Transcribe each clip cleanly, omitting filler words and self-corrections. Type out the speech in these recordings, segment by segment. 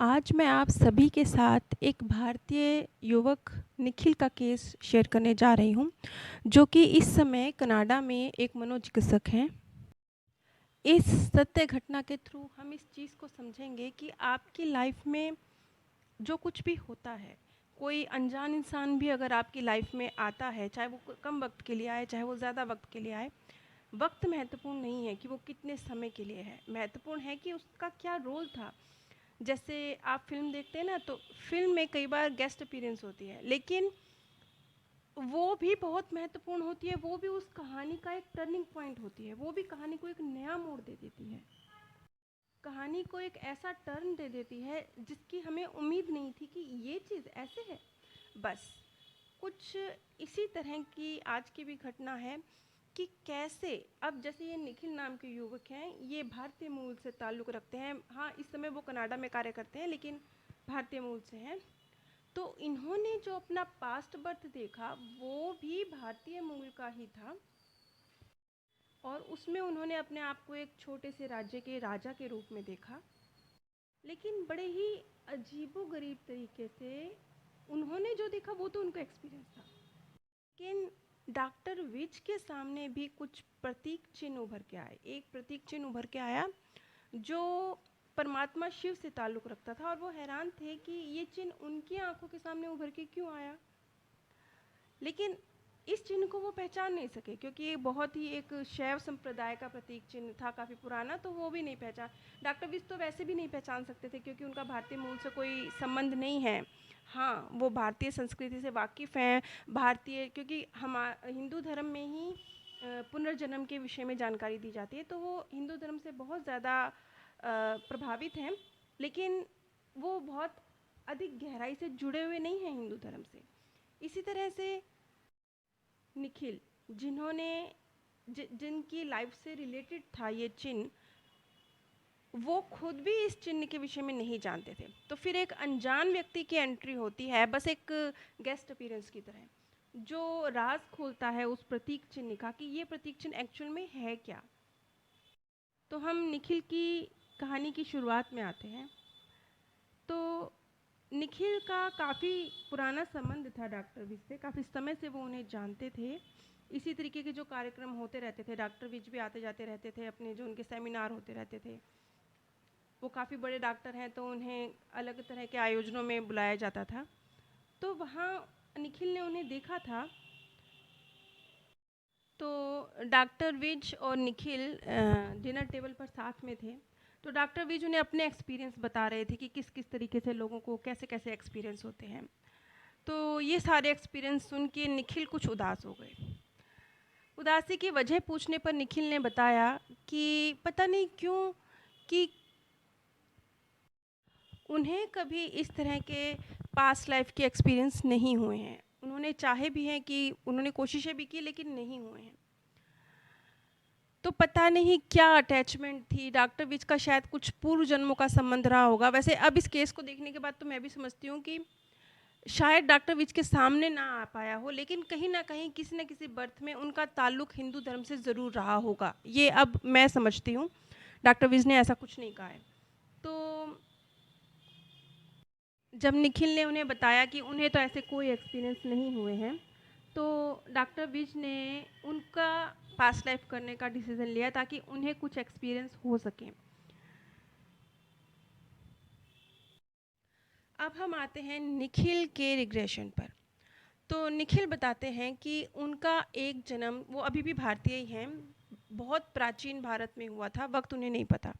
आज मैं आप सभी के साथ एक भारतीय युवक निखिल का केस शेयर करने जा रही हूँ, जो कि इस समय कनाडा में एक मनोचिकित्सक हैं। इस सत्य घटना के थ्रू हम इस चीज़ को समझेंगे कि आपकी लाइफ में जो कुछ भी होता है, कोई अनजान इंसान भी अगर आपकी लाइफ में आता है, चाहे वो कम वक्त के लिए आए, चाहे वो ज़्यादा वक्त के लिए आए, वक्त महत्वपूर्ण नहीं है कि वो कितने समय के लिए है, महत्वपूर्ण है कि उसका क्या रोल था। जैसे आप फ़िल्म देखते हैं ना, तो फ़िल्म में कई बार गेस्ट अपीयरेंस होती है, लेकिन वो भी बहुत महत्वपूर्ण होती है, वो भी उस कहानी का एक टर्निंग पॉइंट होती है, वो भी कहानी को एक नया मोड़ दे देती है, कहानी को एक ऐसा टर्न दे देती है जिसकी हमें उम्मीद नहीं थी कि ये चीज़ ऐसे है। बस कुछ इसी तरह की आज की भी घटना है कि कैसे अब जैसे ये निखिल नाम के युवक हैं, ये भारतीय मूल से ताल्लुक़ रखते हैं। हाँ, इस समय वो कनाडा में कार्य करते हैं, लेकिन भारतीय मूल से हैं। तो इन्होंने जो अपना पास्ट बर्थ देखा, वो भी भारतीय मूल का ही था, और उसमें उन्होंने अपने आप को एक छोटे से राज्य के राजा के रूप में देखा। लेकिन बड़े ही अजीबोगरीब तरीके से उन्होंने जो देखा वो तो उनका एक्सपीरियंस था, लेकिन डॉक्टर विज के सामने भी कुछ प्रतीक चिन्ह उभर के आए। एक प्रतीक चिन्ह उभर के आया जो परमात्मा शिव से ताल्लुक़ रखता था, और वो हैरान थे कि ये चिन्ह उनकी आंखों के सामने उभर के क्यों आया। लेकिन इस चिन्ह को वो पहचान नहीं सके, क्योंकि ये बहुत ही एक शैव संप्रदाय का प्रतीक चिन्ह था, काफ़ी पुराना, तो वो भी नहीं पहचान। डॉक्टर विज तो वैसे भी नहीं पहचान सकते थे, क्योंकि उनका भारतीय मूल से कोई संबंध नहीं है। हाँ, वो भारतीय संस्कृति से वाकिफ़ हैं, भारतीय, क्योंकि हम हिंदू धर्म में ही पुनर्जन्म के विषय में जानकारी दी जाती है, तो वो हिंदू धर्म से बहुत ज़्यादा प्रभावित हैं, लेकिन वो बहुत अधिक गहराई से जुड़े हुए नहीं हैं हिंदू धर्म से। इसी तरह से निखिल, जिन्होंने जिनकी लाइफ से रिलेटेड था ये चिन्ह, वो खुद भी इस चिन्ह के विषय में नहीं जानते थे। तो फिर एक अनजान व्यक्ति की एंट्री होती है, बस एक गेस्ट अपीयरेंस की तरह, जो राज खोलता है उस प्रतीक चिन्ह का कि ये प्रतीक चिन्ह एक्चुअल में है क्या। तो हम निखिल की कहानी की शुरुआत में आते हैं। तो निखिल का काफ़ी पुराना संबंध था डॉक्टर विज से, काफ़ी समय से वो उन्हें जानते थे। इसी तरीके के जो कार्यक्रम होते रहते थे, डॉक्टर विज भी आते जाते रहते थे, अपने जो उनके सेमिनार होते रहते थे। वो काफ़ी बड़े डॉक्टर हैं, तो उन्हें अलग तरह के आयोजनों में बुलाया जाता था। तो वहाँ निखिल ने उन्हें देखा था। तो डॉक्टर विज और निखिल डिनर टेबल पर साथ में थे। तो डॉक्टर विज उन्हें अपने एक्सपीरियंस बता रहे थे कि किस किस तरीके से लोगों को कैसे कैसे एक्सपीरियंस होते हैं। तो ये सारे एक्सपीरियंस सुन के निखिल कुछ उदास हो गए। उदासी की वजह पूछने पर निखिल ने बताया कि पता नहीं क्यों कि उन्हें कभी इस तरह के पास्ट लाइफ के एक्सपीरियंस नहीं हुए हैं। उन्होंने चाहे भी हैं कि उन्होंने कोशिशें भी की, लेकिन नहीं हुए हैं। तो पता नहीं क्या अटैचमेंट थी, डॉक्टर विज का शायद कुछ पूर्व जन्मों का संबंध रहा होगा। वैसे अब इस केस को देखने के बाद तो मैं भी समझती हूँ कि शायद डॉक्टर विज के सामने ना आ पाया हो, लेकिन कहीं ना कहीं किसी न किसी बर्थ में उनका ताल्लुक हिंदू धर्म से ज़रूर रहा होगा। ये अब मैं समझती हूँ, डॉक्टर विज ने ऐसा कुछ नहीं कहा है। तो जब निखिल ने उन्हें बताया कि उन्हें तो ऐसे कोई एक्सपीरियंस नहीं हुए हैं, तो डॉक्टर विज ने उनका पास्ट लाइफ करने का डिसीज़न लिया ताकि उन्हें कुछ एक्सपीरियंस हो सके। अब हम आते हैं निखिल के रिग्रेशन पर। तो निखिल बताते हैं कि उनका एक जन्म, वो अभी भी भारतीय ही हैं, बहुत प्राचीन भारत में हुआ था, वक्त उन्हें नहीं पता।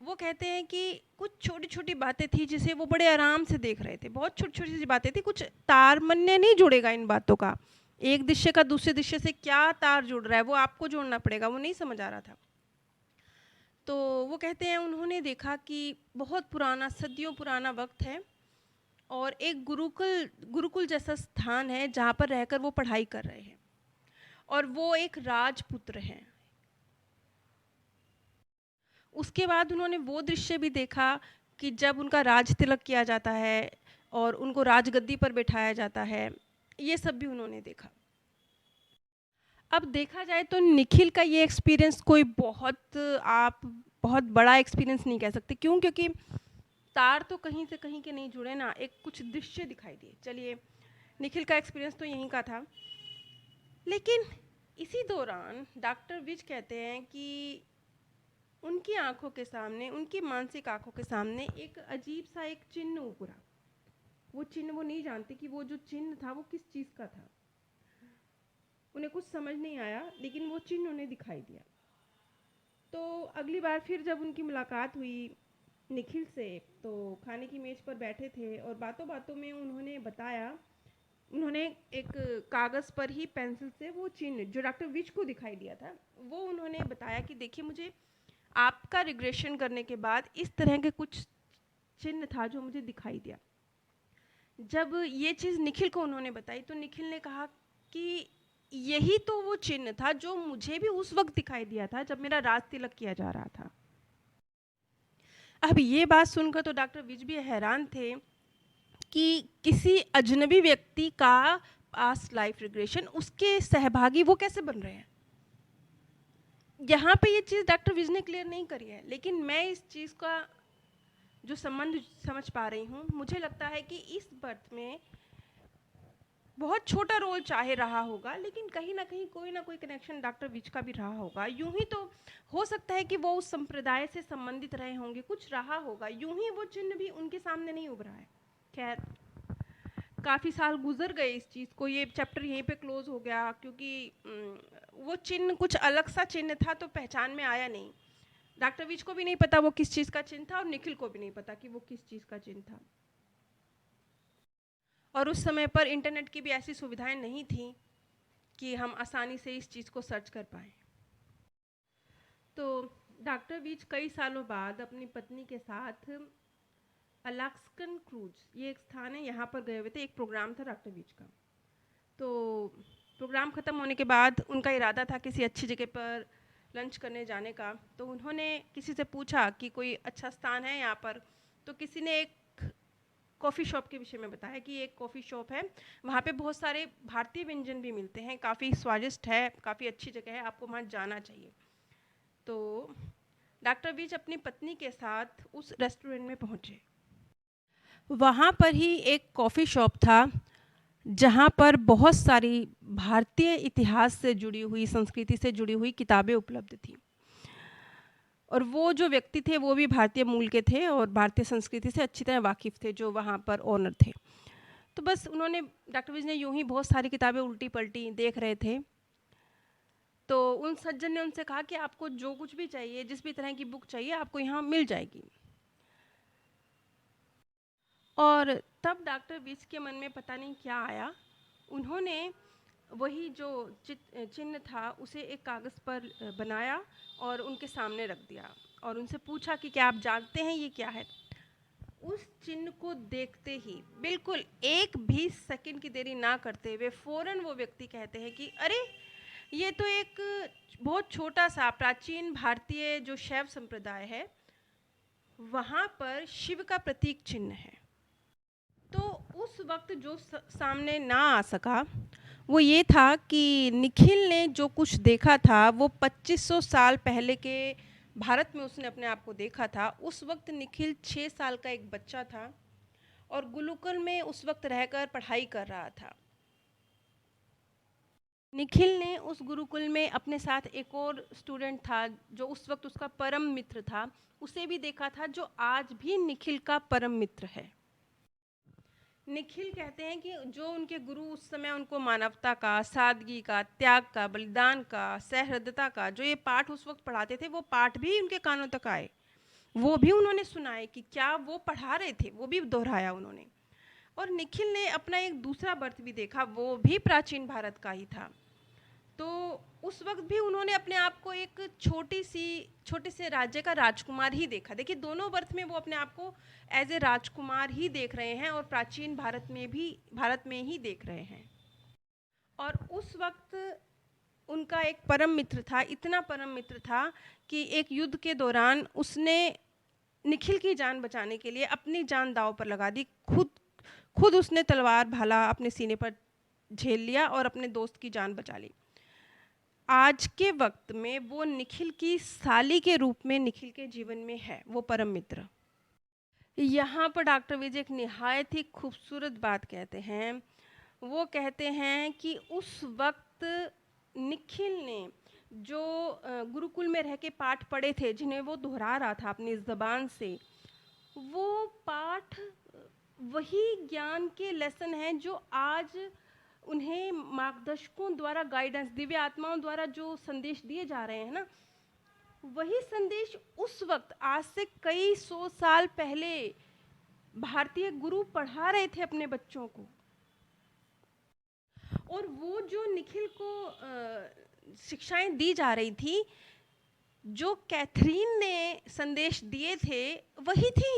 वो कहते हैं कि कुछ छोटी छोटी बातें थी जिसे वो बड़े आराम से देख रहे थे, बहुत छोटी छोटी सी बातें थी, कुछ तारमन्य नहीं जुड़ेगा इन बातों का, एक दृश्य का दूसरे दृश्य से क्या तार जुड़ रहा है वो आपको जोड़ना पड़ेगा, वो नहीं समझ आ रहा था। तो वो कहते हैं उन्होंने देखा कि बहुत पुराना, सदियों पुराना वक्त है, और एक गुरुकुल गुरुकुल जैसा स्थान है जहाँ पर रहकर वो पढ़ाई कर रहे हैं, और वो एक राजपुत्र हैं। उसके बाद उन्होंने वो दृश्य भी देखा कि जब उनका राज तिलक किया जाता है और उनको राजगद्दी पर बैठाया जाता है, ये सब भी उन्होंने देखा। अब देखा जाए तो निखिल का ये एक्सपीरियंस कोई बहुत, आप बहुत बड़ा एक्सपीरियंस नहीं कह सकते। क्यों? क्योंकि तार तो कहीं से कहीं के नहीं जुड़े ना, एक कुछ दृश्य दिखाई दिए। चलिए, निखिल का एक्सपीरियंस तो यहीं का था, लेकिन इसी दौरान डॉक्टर विज कहते हैं कि उनकी आंखों के सामने, उनकी मानसिक आंखों के सामने एक अजीब सा एक चिन्ह उभरा। वो चिन्ह, वो नहीं जानते कि वो जो चिन्ह था वो किस चीज़ का था, उन्हें कुछ समझ नहीं आया, लेकिन वो चिन्ह उन्हें दिखाई दिया। तो अगली बार फिर जब उनकी मुलाकात हुई निखिल से, तो खाने की मेज पर बैठे थे और बातों बातों में उन्होंने बताया, उन्होंने एक कागज़ पर ही पेंसिल से वो चिन्ह जो डॉक्टर विज को दिखाई दिया था, वो उन्होंने बताया कि देखिए, मुझे आपका रिग्रेशन करने के बाद इस तरह के कुछ चिन्ह था जो मुझे दिखाई दिया। जब ये चीज़ निखिल को उन्होंने बताई तो निखिल ने कहा कि यही तो वो चिन्ह था जो मुझे भी उस वक्त दिखाई दिया था जब मेरा राज तिलक किया जा रहा था। अब ये बात सुनकर तो डॉक्टर विज भी हैरान थे कि किसी अजनबी व्यक्ति का पास्ट लाइफ रिग्रेशन, उसके सहभागी वो कैसे बन रहे हैं। यहाँ पे ये चीज़ डॉक्टर विज ने क्लियर नहीं करी है, लेकिन मैं इस चीज़ का जो संबंध समझ पा रही हूँ, मुझे लगता है कि इस बर्थ में बहुत छोटा रोल चाहे रहा होगा, लेकिन कहीं ना कोई कनेक्शन डॉक्टर विज का भी रहा होगा। यूं ही तो हो सकता है कि वो उस संप्रदाय से संबंधित रहे होंगे, कुछ रहा होगा, यूं ही वो चिन्ह भी उनके सामने नहीं उभरा है। खैर, काफ़ी साल गुजर गए इस चीज़ को, ये चैप्टर यहीं पे क्लोज हो गया, क्योंकि वो चिन्ह कुछ अलग सा चिन्ह था तो पहचान में आया नहीं। डॉक्टर विज को भी नहीं पता वो किस चीज़ का चिन्ह था और निखिल को भी नहीं पता कि वो किस चीज़ का चिन्ह था। और उस समय पर इंटरनेट की भी ऐसी सुविधाएं नहीं थी कि हम आसानी से इस चीज़ को सर्च कर पाएँ। तो डॉक्टर विज कई सालों बाद अपनी पत्नी के साथ अलास्कन क्रूज, ये एक स्थान है, यहाँ पर गए हुए थे। एक प्रोग्राम था डॉक्टर विज का। तो प्रोग्राम ख़त्म होने के बाद उनका इरादा था किसी अच्छी जगह पर लंच करने जाने का। तो उन्होंने किसी से पूछा कि कोई अच्छा स्थान है यहाँ पर, तो किसी ने एक कॉफ़ी शॉप के विषय में बताया कि एक कॉफ़ी शॉप है, वहाँ पे बहुत सारे भारतीय व्यंजन भी मिलते हैं, काफ़ी स्वादिष्ट है, काफ़ी अच्छी जगह है, आपको वहाँ जाना चाहिए। तो डॉक्टर विज अपनी पत्नी के साथ उस रेस्टोरेंट में पहुँचे। वहाँ पर ही एक कॉफ़ी शॉप था जहाँ पर बहुत सारी भारतीय इतिहास से जुड़ी हुई, संस्कृति से जुड़ी हुई किताबें उपलब्ध थी। और वो जो व्यक्ति थे वो भी भारतीय मूल के थे और भारतीय संस्कृति से अच्छी तरह वाकिफ़ थे, जो वहाँ पर ओनर थे। तो बस उन्होंने, डॉक्टर विज ने यूं ही बहुत सारी किताबें उल्टी पलटी देख रहे थे, तो उन सज्जन ने उनसे कहा कि आपको जो कुछ भी चाहिए, जिस भी तरह की बुक चाहिए, आपको यहाँ मिल जाएगी। और तब डॉक्टर विज के मन में पता नहीं क्या आया, उन्होंने वही जो चिन्ह था उसे एक कागज़ पर बनाया और उनके सामने रख दिया और उनसे पूछा कि क्या आप जानते हैं ये क्या है। उस चिन्ह को देखते ही, बिल्कुल एक भी सेकंड की देरी ना करते हुए, फौरन वो व्यक्ति कहते हैं कि अरे, ये तो एक बहुत छोटा सा प्राचीन भारतीय जो शैव संप्रदाय है, वहाँ पर शिव का प्रतीक चिन्ह है। तो उस वक्त जो सामने ना आ सका वो ये था कि निखिल ने जो कुछ देखा था वो 2500 साल पहले के भारत में उसने अपने आप को देखा था। उस वक्त निखिल 6 साल का एक बच्चा था और गुरुकुल में उस वक्त रहकर पढ़ाई कर रहा था। निखिल ने उस गुरुकुल में अपने साथ एक और स्टूडेंट था जो उस वक्त उसका परम मित्र था, उसे भी देखा था, जो आज भी निखिल का परम मित्र है। निखिल कहते हैं कि जो उनके गुरु उस समय उनको मानवता का, सादगी का, त्याग का, बलिदान का, सहृदयता का जो ये पाठ उस वक्त पढ़ाते थे, वो पाठ भी उनके कानों तक आए, वो भी उन्होंने सुनाए कि क्या वो पढ़ा रहे थे, वो भी दोहराया उन्होंने। और निखिल ने अपना एक दूसरा बर्थ भी देखा, वो भी प्राचीन भारत का ही था। तो उस वक्त भी उन्होंने अपने आप को एक छोटे से राज्य का राजकुमार ही देखा। देखिए, दोनों बर्थ में वो अपने आप को एज ए राजकुमार ही देख रहे हैं और प्राचीन भारत में ही देख रहे हैं। और उस वक्त उनका एक परम मित्र था, इतना परम मित्र था कि एक युद्ध के दौरान उसने निखिल की जान बचाने के लिए अपनी जान दांव पर लगा दी। खुद उसने तलवार भाला अपने सीने पर झेल लिया और अपने दोस्त की जान बचा ली। आज के वक्त में वो निखिल की साली के रूप में निखिल के जीवन में है, वो परम मित्र। यहाँ पर डॉक्टर विजय एक निहायत ही खूबसूरत बात कहते हैं। वो कहते हैं कि उस वक्त निखिल ने जो गुरुकुल में रह के पाठ पढ़े थे, जिन्हें वो दोहरा रहा था अपनी ज़बान से, वो पाठ वही ज्ञान के लेसन हैं जो आज उन्हें मार्गदर्शकों द्वारा, गाइडेंस, दिव्य आत्माओं द्वारा जो संदेश दिए जा रहे हैं ना, वही संदेश उस वक्त आज से कई सौ साल पहले भारतीय गुरु पढ़ा रहे थे अपने बच्चों को। और वो जो निखिल को शिक्षाएं दी जा रही थी, जो कैथरीन ने संदेश दिए थे, वही थी।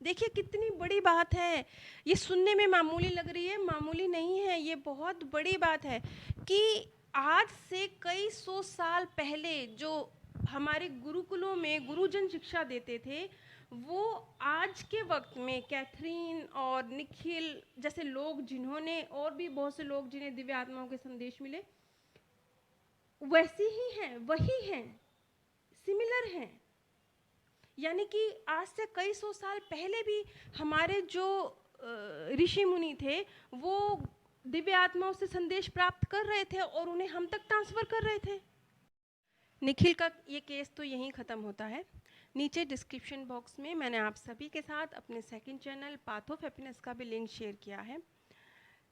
देखिए कितनी बड़ी बात है। ये सुनने में मामूली लग रही है, मामूली नहीं है, ये बहुत बड़ी बात है कि आज से कई सौ साल पहले जो हमारे गुरुकुलों में गुरुजन शिक्षा देते थे, वो आज के वक्त में कैथरीन और निखिल जैसे लोग, जिन्होंने, और भी बहुत से लोग जिन्हें दिव्य आत्माओं के संदेश मिले, वैसी ही हैं, वही हैं, सिमिलर हैं। यानी कि आज से कई सौ साल पहले भी हमारे जो ऋषि मुनि थे, वो दिव्य आत्माओं से संदेश प्राप्त कर रहे थे और उन्हें हम तक ट्रांसफ़र कर रहे थे। निखिल का ये केस तो यहीं ख़त्म होता है। नीचे डिस्क्रिप्शन बॉक्स में मैंने आप सभी के साथ अपने second channel path of happiness का भी लिंक शेयर किया है।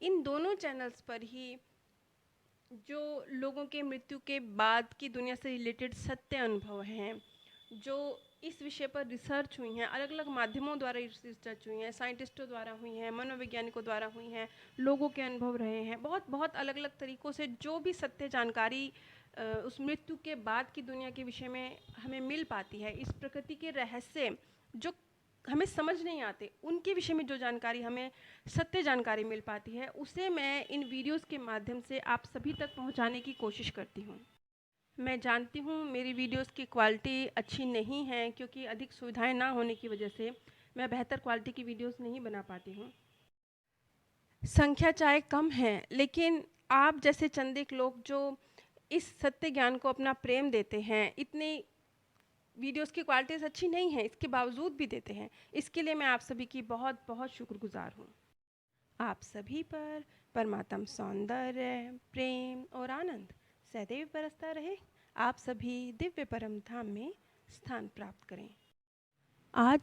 इन दोनों चैनल्स पर ही जो लोगों के मृत्यु के बाद की दुनिया से रिलेटेड सत्य अनुभव हैं, जो इस विषय पर रिसर्च हुई हैं, अलग अलग माध्यमों द्वारा रिसर्च हुई हैं, साइंटिस्टों द्वारा हुई हैं, मनोवैज्ञानिकों द्वारा हुई हैं, लोगों के अनुभव रहे हैं, बहुत बहुत अलग अलग तरीक़ों से जो भी सत्य जानकारी उस मृत्यु के बाद की दुनिया के विषय में हमें मिल पाती है, इस प्रकृति के रहस्य जो हमें समझ नहीं आते, उनके विषय में जो जानकारी हमें सत्य जानकारी मिल पाती है, उसे मैं इन वीडियोस के माध्यम से आप सभी तक पहुंचाने की कोशिश करती हूं। मैं जानती हूँ मेरी वीडियोस की क्वालिटी अच्छी नहीं है, क्योंकि अधिक सुविधाएं ना होने की वजह से मैं बेहतर क्वालिटी की वीडियोस नहीं बना पाती हूँ। संख्या चाहे कम है, लेकिन आप जैसे चंद एक लोग जो इस सत्य ज्ञान को अपना प्रेम देते हैं, इतनी वीडियोस की क्वालिटीज़ अच्छी नहीं है, इसके बावजूद भी देते हैं, इसके लिए मैं आप सभी की बहुत बहुत शुक्रगुजार हूँ। आप सभी पर परमात्म सौंदर्य, प्रेम और आनंद सदैव बरसता रहे। आप सभी दिव्य परम धाम में स्थान प्राप्त करें। आज